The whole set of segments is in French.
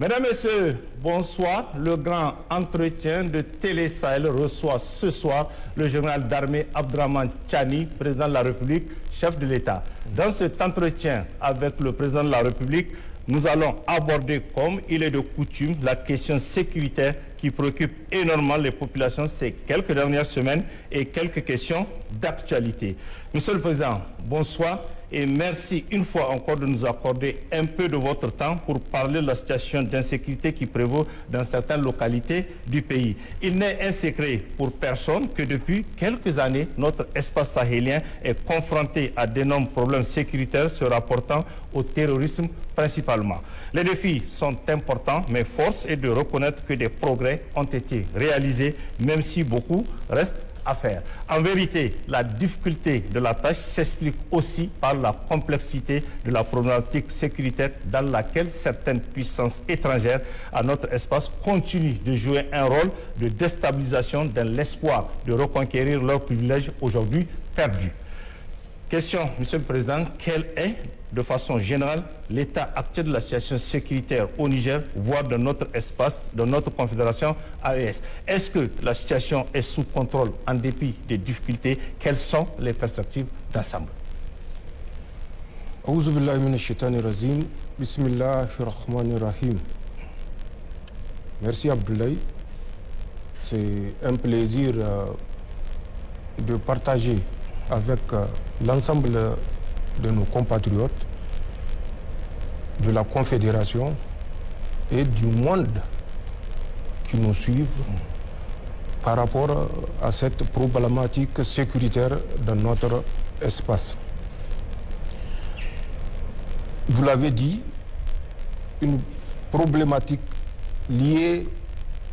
Mesdames, Messieurs, bonsoir. Le grand entretien de Télé Sahel reçoit ce soir le général d'armée Abdrahmane Tchani, président de la République, chef de l'État. Dans cet entretien avec le président de la République, nous allons aborder, comme il est de coutume, la question sécuritaire qui préoccupe énormément les populations ces quelques dernières semaines et quelques questions d'actualité. Monsieur le Président, bonsoir et merci une fois encore de nous accorder un peu de votre temps pour parler de la situation d'insécurité qui prévaut dans certaines localités du pays. Il n'est un secret pour personne que depuis quelques années, notre espace sahélien est confronté à d'énormes problèmes sécuritaires se rapportant au terrorisme principalement. Les défis sont importants, mais force est de reconnaître que des progrès ont été réalisés, même si beaucoup reste à faire. En vérité, la difficulté de la tâche s'explique aussi par la complexité de la problématique sécuritaire dans laquelle certaines puissances étrangères à notre espace continuent de jouer un rôle de déstabilisation dans l'espoir de reconquérir leurs privilèges aujourd'hui perdus. Question, Monsieur le Président, quel est, de façon générale, l'état actuel de la situation sécuritaire au Niger, voire de notre espace, de notre confédération AES? Est-ce que la situation est sous contrôle en dépit des difficultés? Quelles sont les perspectives d'ensemble? Merci Abdoulaye. C'est un plaisir de partager avec l'ensemble de nos compatriotes de la Confédération et du monde qui nous suivent par rapport à cette problématique sécuritaire dans notre espace. Vous l'avez dit, une problématique liée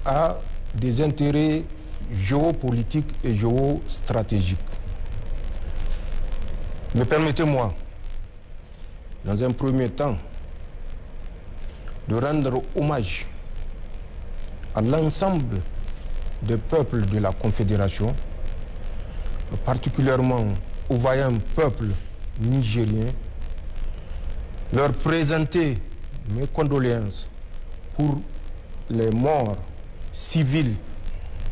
à des intérêts géopolitiques et géostratégiques. Mais permettez-moi, dans un premier temps, de rendre hommage à l'ensemble des peuples de la Confédération, particulièrement au vaillant peuple nigérien, leur présenter mes condoléances pour les morts civils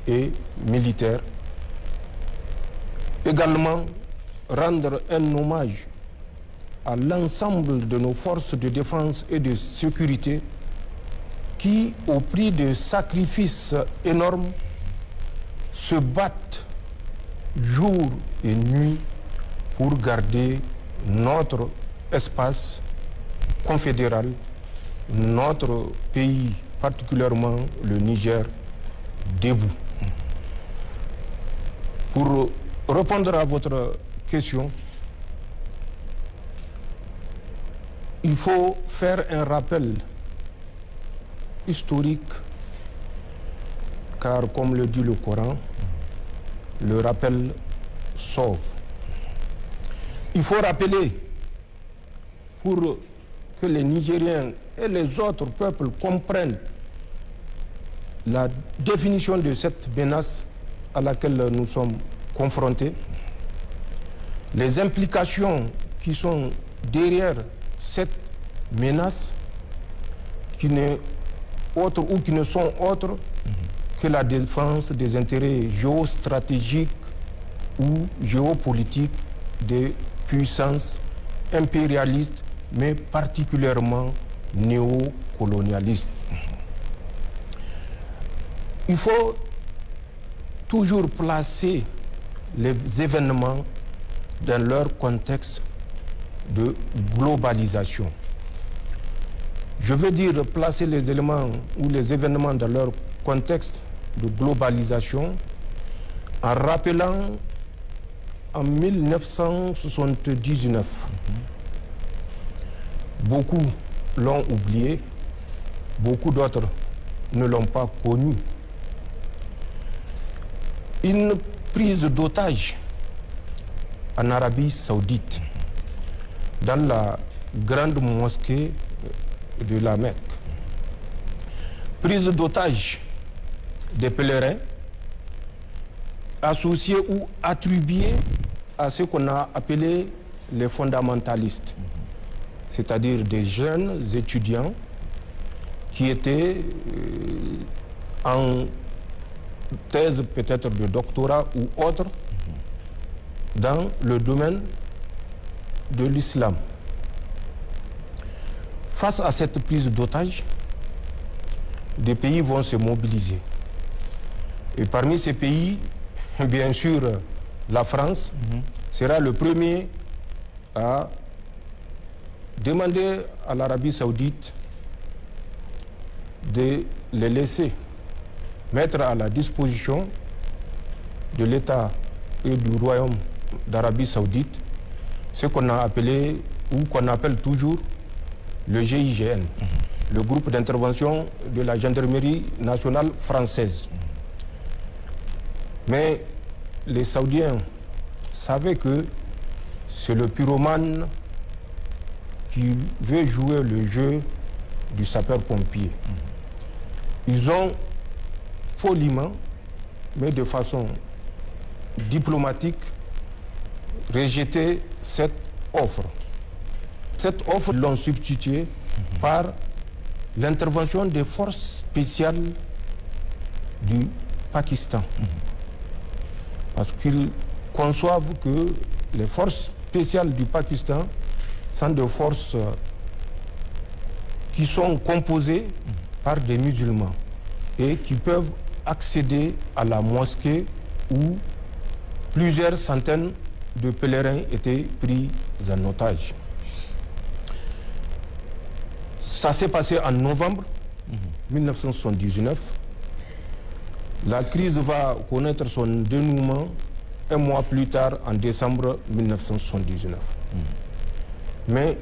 et militaires. Également, rendre un hommage à l'ensemble de nos forces de défense et de sécurité qui, au prix de sacrifices énormes, se battent jour et nuit pour garder notre espace confédéral, notre pays, particulièrement le Niger, debout. Pour répondre à votre question, il faut faire un rappel historique, car comme le dit le Coran, le rappel sauve. Il faut rappeler, pour que les Nigériens et les autres peuples comprennent la définition de cette menace à laquelle nous sommes confrontés, les implications qui sont derrière cette menace, qui n'est autre ou qui ne sont autres que la défense des intérêts géostratégiques ou géopolitiques des puissances impérialistes, mais particulièrement néocolonialistes. Il faut toujours placer les événements dans leur contexte de globalisation. Je veux dire placer les éléments ou les événements dans leur contexte de globalisation en rappelant en 1979, beaucoup l'ont oublié, beaucoup d'autres ne l'ont pas connu, une prise d'otage en Arabie Saoudite, dans la grande mosquée de la Mecque. Prise d'otage des pèlerins associés ou attribués à ce qu'on a appelé les fondamentalistes, c'est-à-dire des jeunes étudiants qui étaient en thèse peut-être de doctorat ou autre dans le domaine de l'islam. Face à cette prise d'otage, des pays vont se mobiliser. Et parmi ces pays, bien sûr, la France sera le premier à demander à l'Arabie saoudite de les laisser mettre à la disposition de l'État et du Royaume d'Arabie saoudite ce qu'on a appelé, ou qu'on appelle toujours, le GIGN, le groupe d'intervention de la gendarmerie nationale française. Mais les Saoudiens savaient que c'est le pyromane qui veut jouer le jeu du sapeur-pompier. Ils ont poliment, mais de façon diplomatique, rejeté cette offre. Cette offre, ils l'ont substituée par l'intervention des forces spéciales du Pakistan. Parce qu'ils conçoivent que les forces spéciales du Pakistan sont des forces qui sont composées par des musulmans et qui peuvent accéder à la mosquée où plusieurs centaines de pèlerins étaient pris en otage. Ça s'est passé en novembre 1979. La crise va connaître son dénouement un mois plus tard, en décembre 1979. Mais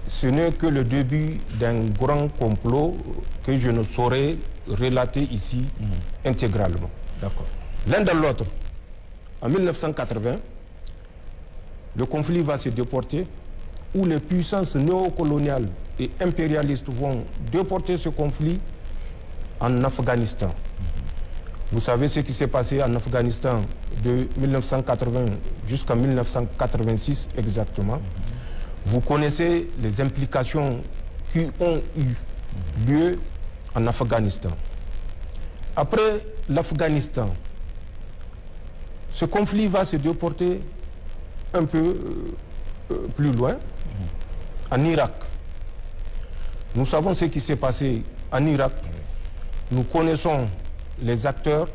ce n'est que le début d'un grand complot que je ne saurais relater ici intégralement. L'un dans l'autre, en 1980, le conflit va se déporter, où les puissances néocoloniales et impérialistes vont déporter ce conflit en Afghanistan. Vous savez ce qui s'est passé en Afghanistan de 1980 jusqu'en 1986 exactement. Vous connaissez les implications qui ont eu lieu en Afghanistan. Après l'Afghanistan, ce conflit va se déporter un peu plus loin, en Irak. Nous savons ce qui s'est passé en Irak. Nous connaissons les acteurs,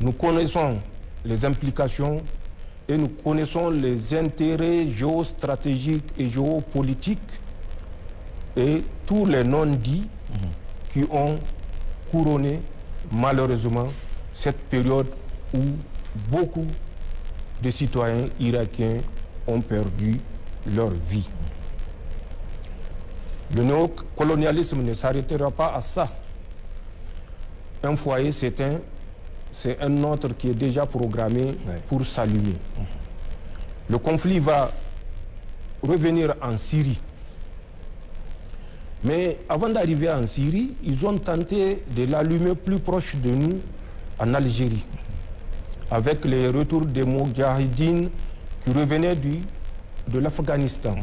nous connaissons les implications et nous connaissons les intérêts géostratégiques et géopolitiques et tous les non-dits qui ont couronné malheureusement cette période où beaucoup de citoyens irakiens ont perdu leur vie. Le néocolonialisme ne s'arrêtera pas à ça. Un foyer s'éteint, c'est un autre qui est déjà programmé pour s'allumer. Le conflit va revenir en Syrie. Mais avant d'arriver en Syrie, ils ont tenté de l'allumer plus proche de nous, en Algérie, avec les retours des Moudjahidines qui revenaient de l'Afghanistan.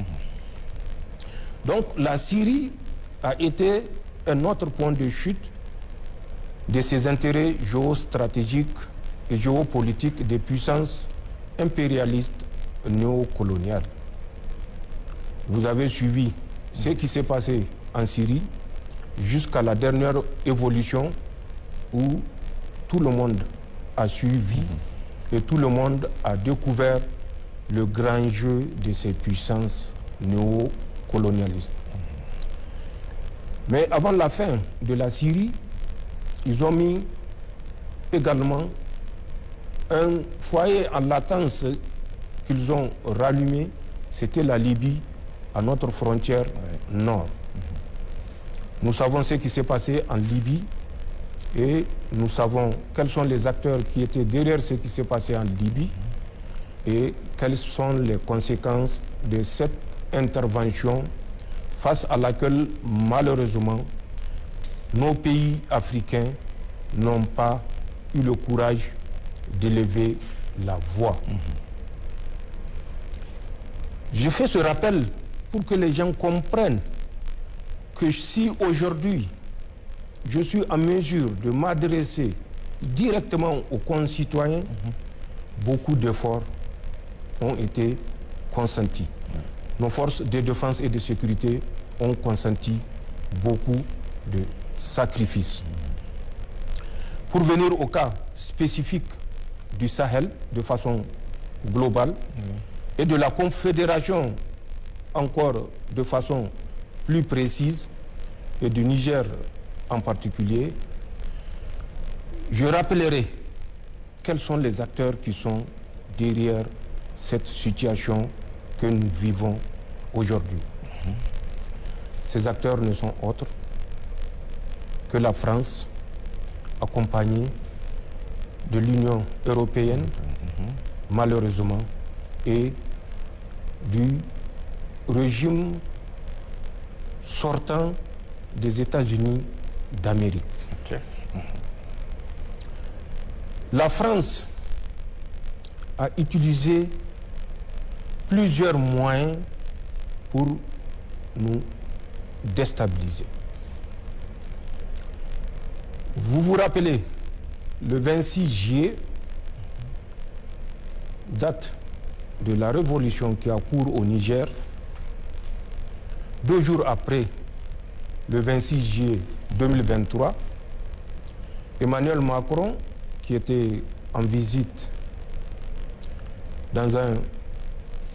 Donc la Syrie a été un autre point de chute de ses intérêts géostratégiques et géopolitiques des puissances impérialistes néocoloniales. Vous avez suivi ce qui s'est passé en Syrie jusqu'à la dernière évolution où tout le monde a suivi et tout le monde a découvert le grand jeu de ces puissances néocolonialistes. Mais avant la fin de la Syrie, ils ont mis également un foyer en latence qu'ils ont rallumé, c'était la Libye, à notre frontière nord. Nous savons ce qui s'est passé en Libye et nous savons quels sont les acteurs qui étaient derrière ce qui s'est passé en Libye et quelles sont les conséquences de cette intervention face à laquelle, malheureusement, nos pays africains n'ont pas eu le courage d'élever la voix. Je fais ce rappel pour que les gens comprennent que si aujourd'hui je suis en mesure de m'adresser directement aux concitoyens, beaucoup d'efforts ont été consentis. Nos forces de défense et de sécurité ont consenti beaucoup de sacrifices. Pour venir au cas spécifique du Sahel de façon globale et de la Confédération encore de façon plus précise et du Niger en particulier, je rappellerai quels sont les acteurs qui sont derrière cette situation que nous vivons aujourd'hui. Ces acteurs ne sont autres que la France, accompagnée de l'Union européenne, malheureusement, et du régime sortant des États-Unis d'Amérique. Okay. La France a utilisé plusieurs moyens pour nous déstabiliser. Vous vous rappelez, le 26 juillet, date de la révolution qui a cours au Niger, 2 jours après le 26 juillet 2023, Emmanuel Macron, qui était en visite dans un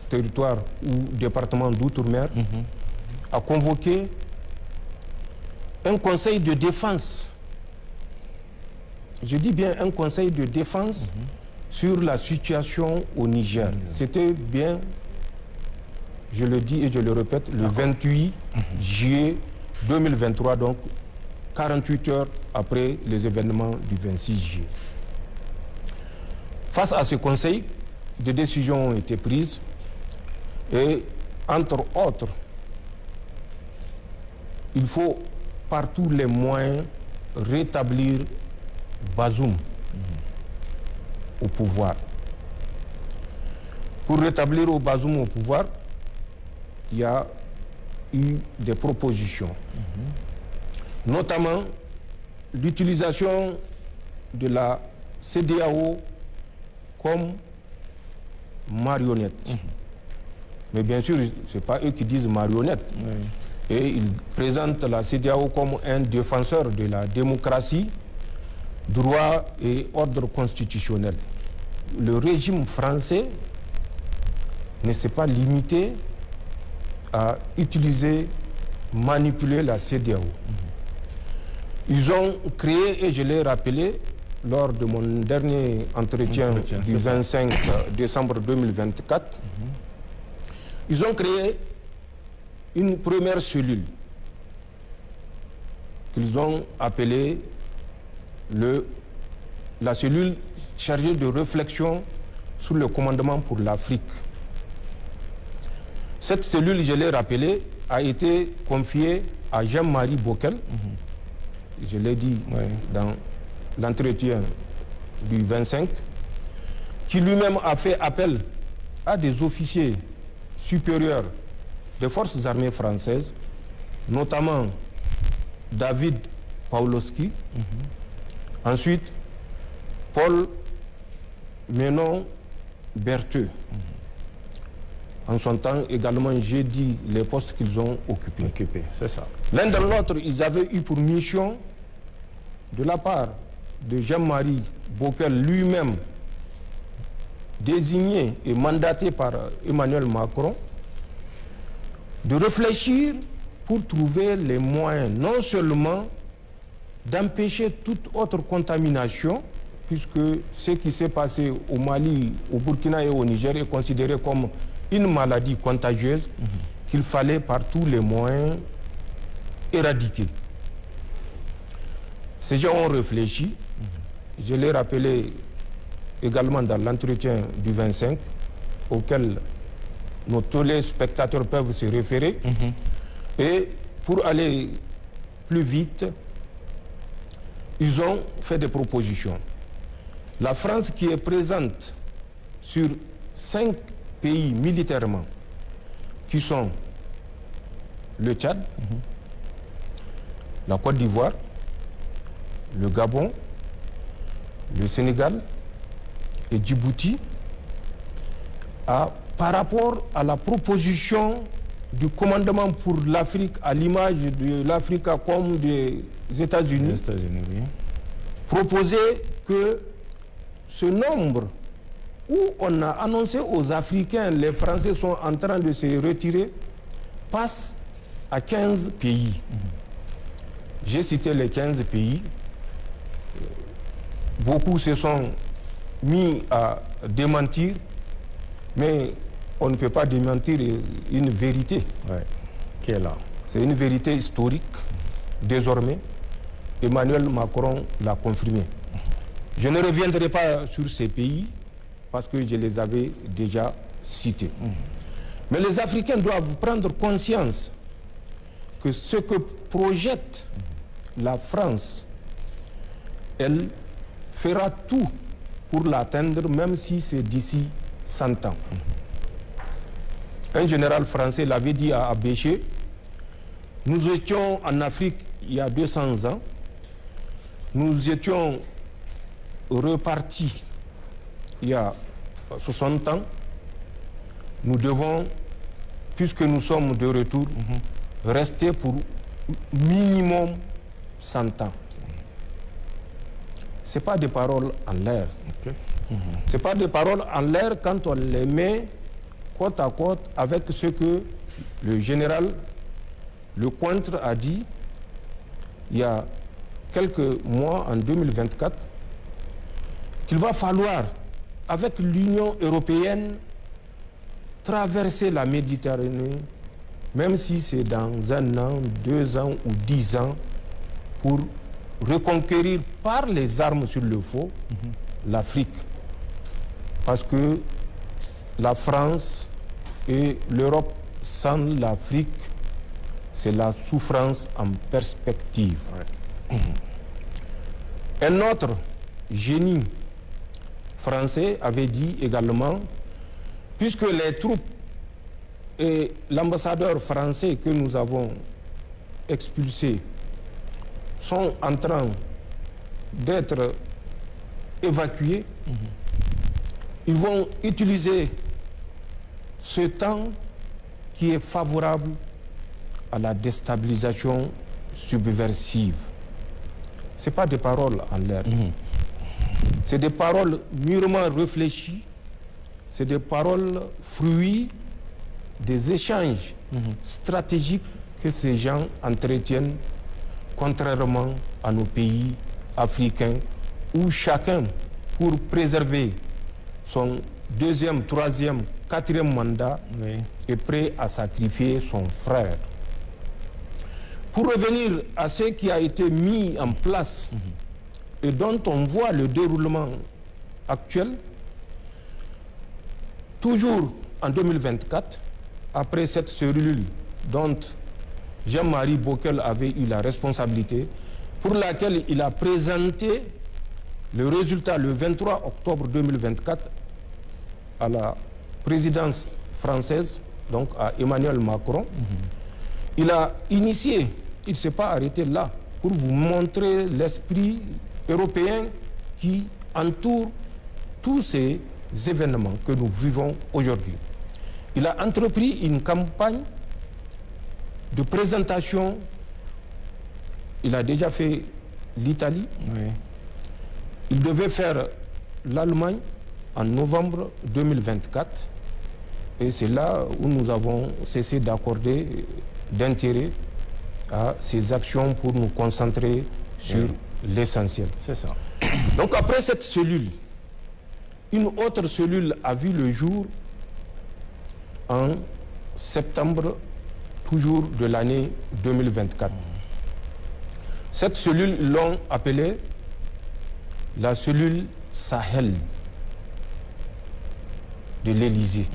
territoire ou département d'outre-mer, a convoqué un conseil de défense. Je dis bien un conseil de défense sur la situation au Niger. C'était bien, je le dis et je le répète, le 28 juillet 2023, donc 48 heures après les événements du 26 juillet. Face à ce conseil, des décisions ont été prises et, entre autres, il faut par tous les moyens rétablir Bazoum au pouvoir. Pour rétablir Bazoum au pouvoir, il y a eu des propositions, notamment l'utilisation de la CEDEAO comme marionnette. Mais bien sûr, ce n'est pas eux qui disent marionnette. Et ils présentent la CEDEAO comme un défenseur de la démocratie, droit et ordre constitutionnel. Le régime français ne s'est pas limité à utiliser, manipuler la CEDEAO. Ils ont créé, et je l'ai rappelé lors de mon dernier entretien du 25 décembre 2024, ils ont créé une première cellule qu'ils ont appelée la cellule chargée de réflexion sur le commandement pour l'Afrique. Cette cellule, je l'ai rappelé, a été confiée à Jean-Marie Bockel, je l'ai dit dans l'entretien du 25, qui lui-même a fait appel à des officiers supérieurs des forces armées françaises, notamment David Pawlowski, ensuite Paul Menon Bertheux. En son temps, également, j'ai dit les postes qu'ils ont occupés. C'est ça. L'un de l'autre, ils avaient eu pour mission, de la part de Jean-Marie Bockel lui-même, désigné et mandaté par Emmanuel Macron, de réfléchir pour trouver les moyens non seulement d'empêcher toute autre contamination, puisque ce qui s'est passé au Mali, au Burkina et au Niger est considéré comme une maladie contagieuse qu'il fallait par tous les moyens éradiquer. Ces gens ont réfléchi, je l'ai rappelé également dans l'entretien du 25, auquel nos téléspectateurs peuvent se référer. Et pour aller plus vite, ils ont fait des propositions. La France, qui est présente sur 5 pays militairement, qui sont le Tchad, la Côte d'Ivoire, le Gabon, le Sénégal et Djibouti par rapport à la proposition du commandement pour l'Afrique, à l'image de l'Africacom des États-Unis, Oui. Proposer que ce nombre où on a annoncé aux Africains, les Français sont en train de se retirer, passe à 15 pays. J'ai cité les 15 pays. Beaucoup se sont mis à démentir, mais on ne peut pas démentir une vérité. Ouais. Qui est là? C'est une vérité historique. Désormais, Emmanuel Macron l'a confirmé. Je ne reviendrai pas sur ces pays parce que je les avais déjà cités. Mais les Africains doivent prendre conscience que ce que projette la France, elle fera tout pour l'atteindre, même si c'est d'ici 100 ans. Un général français l'avait dit à Abéché, nous étions en Afrique il y a 200 ans, nous étions repartis il y a 60 ans, nous devons, puisque nous sommes de retour, rester pour minimum 100 ans. Ce n'est pas des paroles en l'air. Okay. Ce n'est pas des paroles en l'air quand on les met côte à côte avec ce que le général Lecointre a dit il y a quelques mois, en 2024, qu'il va falloir, avec l'Union européenne, traverser la Méditerranée, même si c'est dans 1 an, 2 ans ou 10 ans, pour reconquérir par les armes sur le feu l'Afrique. Parce que la France et l'Europe sans l'Afrique, c'est la souffrance en perspective. Ouais. Un autre génie français avait dit également, puisque les troupes et l'ambassadeur français que nous avons expulsés sont en train d'être évacués, ils vont utiliser ce temps qui est favorable à la déstabilisation subversive. Ce n'est pas des paroles en l'air. C'est des paroles mûrement réfléchies, c'est des paroles fruits des échanges stratégiques que ces gens entretiennent, contrairement à nos pays africains, où chacun, pour préserver son 2e, 3e, 4e mandat, est prêt à sacrifier son frère. Pour revenir à ce qui a été mis en place et dont on voit le déroulement actuel, toujours en 2024, après cette cellule dont Jean-Marie Bockel avait eu la responsabilité, pour laquelle il a présenté le résultat le 23 octobre 2024 à la présidence française, donc à Emmanuel Macron. Il a initié, il ne s'est pas arrêté là, pour vous montrer l'esprit européen qui entoure tous ces événements que nous vivons aujourd'hui. Il a entrepris une campagne de présentation. Il a déjà fait l'Italie. Oui. Il devait faire l'Allemagne en novembre 2024. Et c'est là où nous avons cessé d'accorder d'intérêt à ces actions pour nous concentrer sur l'essentiel. C'est ça. Donc après cette cellule, une autre cellule a vu le jour en septembre, toujours de l'année 2024. Cette cellule, ils l'ont appelée la cellule Sahel de l'Élysée.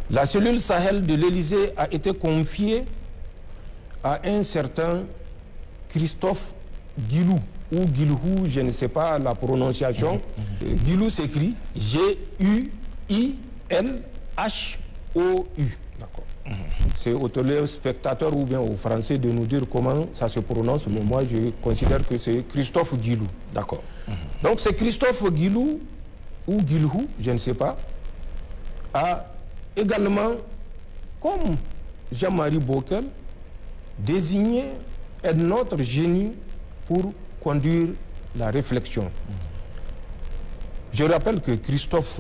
La cellule Sahel de l'Élysée a été confiée à un certain Christophe Guilou, ou Guilhou, je ne sais pas la prononciation. Guilhou s'écrit G-U-I-L-H-O-U. C'est aux téléspectateurs ou bien aux Français de nous dire comment ça se prononce, mais moi je considère que c'est Christophe Guilou. D'accord. Donc c'est Christophe Guilou, ou Guilhou, je ne sais pas, a également, comme Jean-Marie Bockel, désigné un autre génie pour conduire la réflexion. Je rappelle que Christophe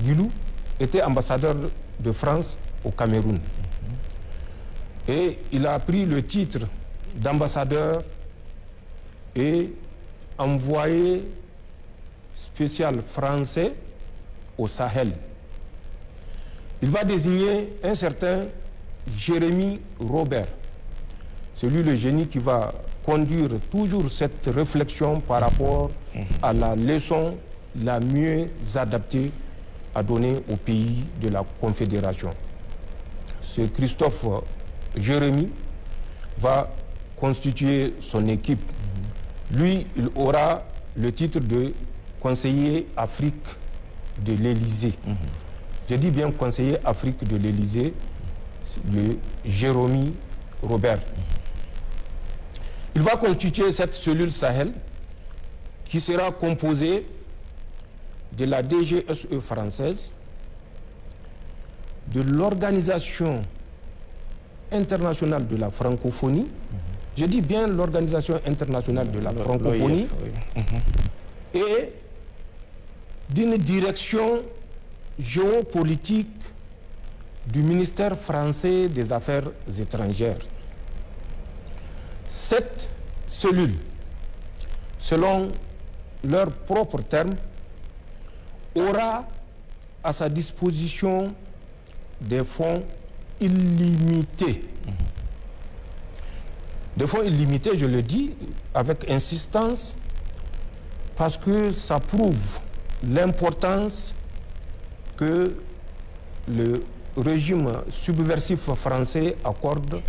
Guilou était ambassadeur de France au Cameroun. Et il a pris le titre d'ambassadeur et envoyé spécial français au Sahel. Il va désigner un certain Jérémy Robert. C'est lui le génie qui va conduire toujours cette réflexion par rapport à la leçon la mieux adaptée à donner au pays de la Confédération. Ce Christophe Jérémy va constituer son équipe. Lui, il aura le titre de conseiller Afrique de l'Élysée. Je dis bien conseiller Afrique de l'Élysée, le Jérémy Robert. Il va constituer cette cellule Sahel qui sera composée de la DGSE française, de l'Organisation internationale de la francophonie, je dis bien l'Organisation internationale de la francophonie, et d'une direction géopolitique du ministère français des Affaires étrangères. Cette cellule, selon leurs propres termes, aura à sa disposition des fonds illimités. Des fonds illimités, je le dis avec insistance, parce que ça prouve l'importance que le régime subversif français accorde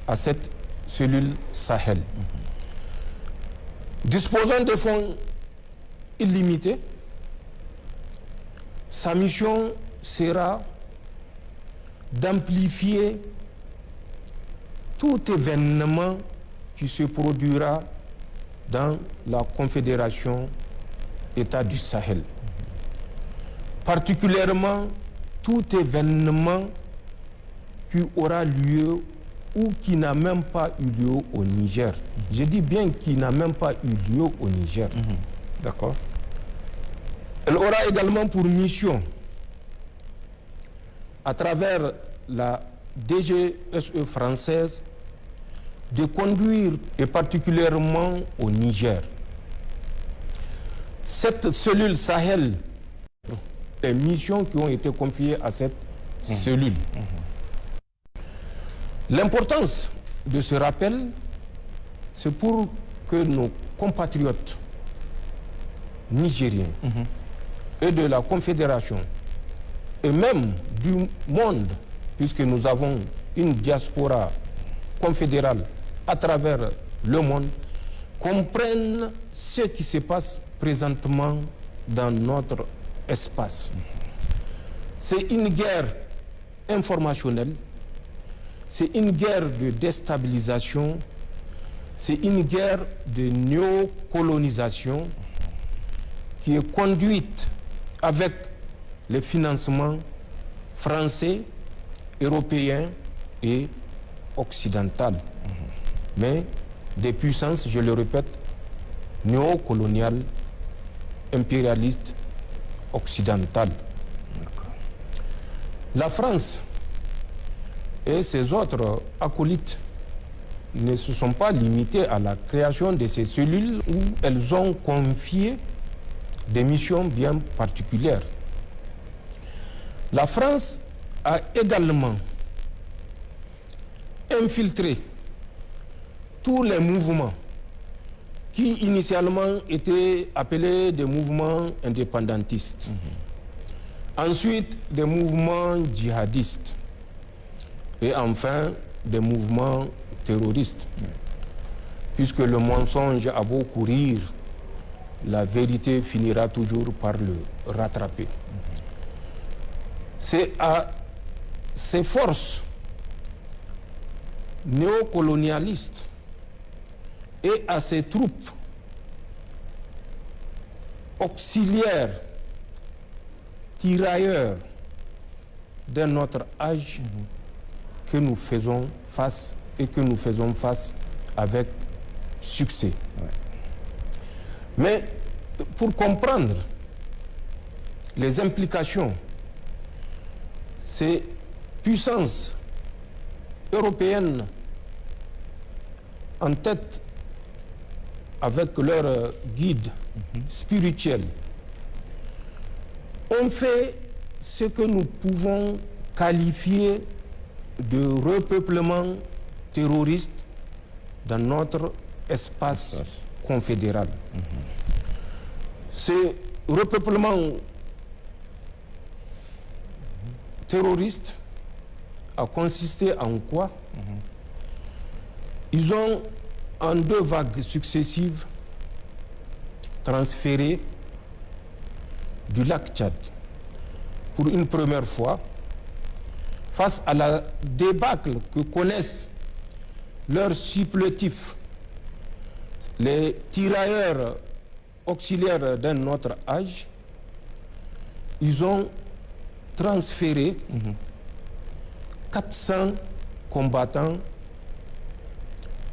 à cette cellule Sahel. Disposant de fonds illimités, sa mission sera d'amplifier tout événement qui se produira dans la Confédération États du Sahel. Particulièrement tout événement qui aura lieu ou qui n'a même pas eu lieu au Niger. Je dis bien qui n'a même pas eu lieu au Niger. D'accord. Elle aura également pour mission, à travers la DGSE française, de conduire, et particulièrement au Niger, cette cellule Sahel, les missions qui ont été confiées à cette cellule. L'importance de ce rappel, c'est pour que nos compatriotes nigériens et de la Confédération, et même du monde, puisque nous avons une diaspora confédérale à travers le monde, comprennent ce qui se passe présentement dans notre espace. C'est une guerre informationnelle, c'est une guerre de déstabilisation, c'est une guerre de néocolonisation qui est conduite avec les financements français, européens et occidentaux. Mais des puissances, je le répète, néocoloniales, impérialistes, occidentales. La France et ses autres acolytes ne se sont pas limités à la création de ces cellules où elles ont confié des missions bien particulières. La France a également infiltré tous les mouvements qui initialement étaient appelés des mouvements indépendantistes. Ensuite, des mouvements djihadistes. Et enfin, des mouvements terroristes. Puisque le mensonge a beau courir, la vérité finira toujours par le rattraper. C'est à ces forces néocolonialistes et à ces troupes auxiliaires, tirailleurs d'un autre âge que nous faisons face et que nous faisons face avec succès. Ouais. Mais pour comprendre les implications, ces puissances européennes en tête avec leur guide spirituel ont fait ce que nous pouvons qualifier de repeuplement terroriste dans notre espace confédéral. Ce repeuplement terroriste a consisté en quoi? Ils ont, en 2 vagues successives, transféré du lac Tchad, pour une première fois, face à la débâcle que connaissent leurs supplétifs, les tirailleurs auxiliaires d'un autre âge, ils ont transféré 400 combattants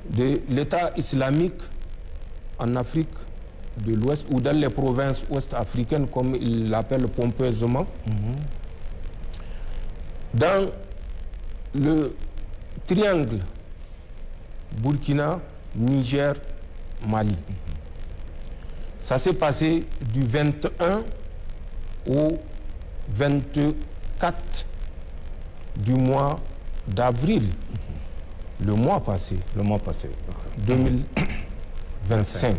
de l'État islamique en Afrique de l'Ouest ou dans les provinces ouest-africaines, comme ils l'appellent pompeusement, dans le triangle Burkina, Niger, Mali. Ça s'est passé du 21 au 24 du mois d'avril, le mois passé. Le mois passé. 2025.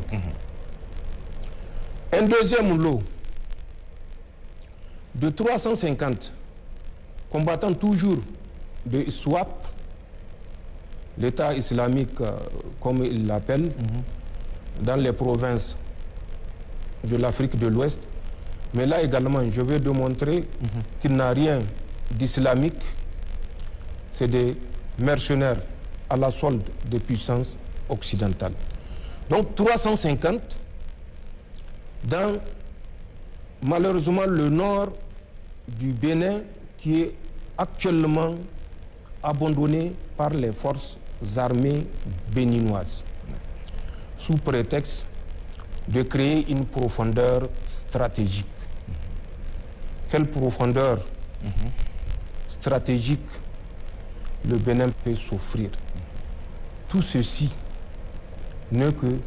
Un deuxième lot de 350 combattants toujours de SWAP, l'État islamique comme il l'appelle, dans les provinces de l'Afrique de l'Ouest. Mais là également, je vais démontrer qu'il n'a rien d'islamique. C'est des mercenaires à la solde des puissances occidentales. Donc 350 dans malheureusement le nord du Bénin, qui est actuellement abandonné par les forces armées béninoises, sous prétexte de créer une profondeur stratégique. Quelle profondeur stratégique le Bénin peut s'offrir? Tout ceci n'est que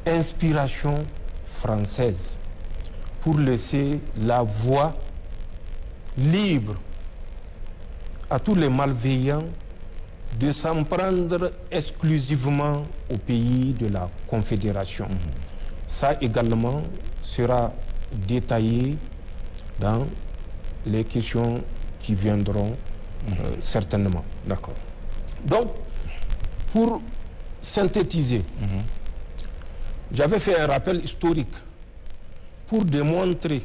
inspiration française pour laisser la voie libre à tous les malveillants de s'en prendre exclusivement au pays de la Confédération. Ça également sera détaillé dans les questions qui viendront certainement. D'accord. Donc, pour synthétiser, j'avais fait un rappel historique pour démontrer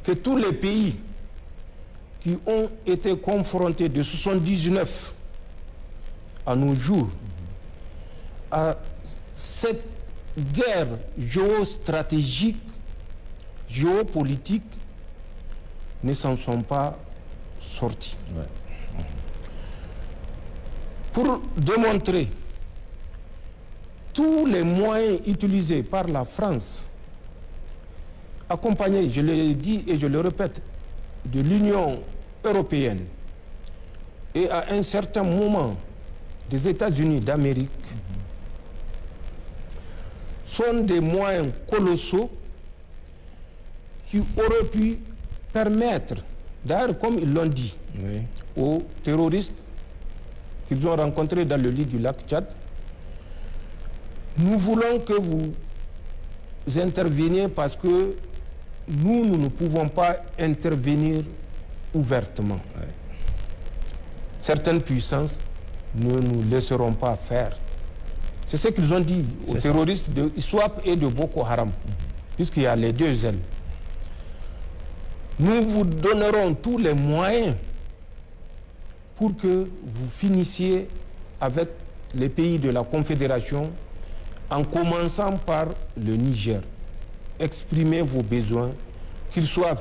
que tous les pays qui ont été confrontés de 1979 à nos jours à cette guerre géostratégique, géopolitique, ne s'en sont pas sortis. Ouais. Pour démontrer tous les moyens utilisés par la France, accompagnés, je l'ai dit et je le répète, de l'Union européenne et à un certain moment des États-Unis d'Amérique, sont des moyens colossaux qui auraient pu permettre, d'ailleurs comme ils l'ont dit, aux terroristes qu'ils ont rencontrés dans le lit du lac Tchad, nous voulons que vous interveniez parce que nous ne pouvons pas intervenir ouvertement. Certaines puissances ne nous laisseront pas faire. C'est ce qu'ils ont dit aux terroristes de ISWAP et de Boko Haram, puisqu'il y a les deux ailes. Nous vous donnerons tous les moyens pour que vous finissiez avec les pays de la Confédération, en commençant par le Niger. Exprimez vos besoins, qu'ils soient